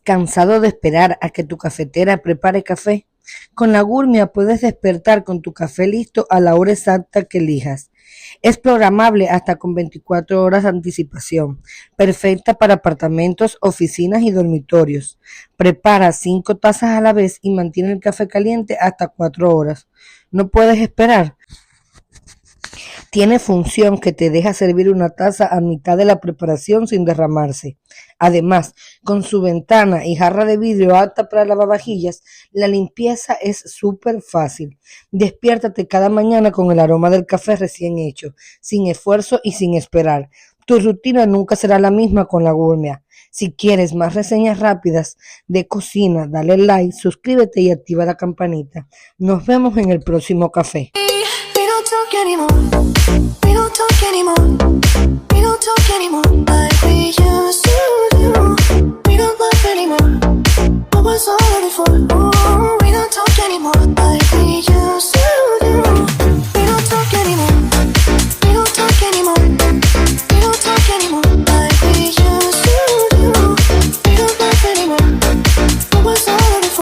¿Cansado de esperar a que tu cafetera prepare café? Con la Gourmia puedes despertar con tu café listo a la hora exacta que elijas. Es programable hasta con 24 horas de anticipación, perfecta para apartamentos, oficinas y dormitorios. Prepara 5 tazas a la vez y mantiene el café caliente hasta 4 horas. ¿No puedes esperar? Tiene función que te deja servir una taza a mitad de la preparación sin derramarse. Además, con su ventana y jarra de vidrio apta para lavavajillas, la limpieza es súper fácil. Despiértate cada mañana con el aroma del café recién hecho, sin esfuerzo y sin esperar. Tu rutina nunca será la misma con la Gourmia. Si quieres más reseñas rápidas de cocina, dale like, suscríbete y activa la campanita. Nos vemos en el próximo café. We don't talk anymore. We don't talk anymore. We don't talk anymore like we used to do.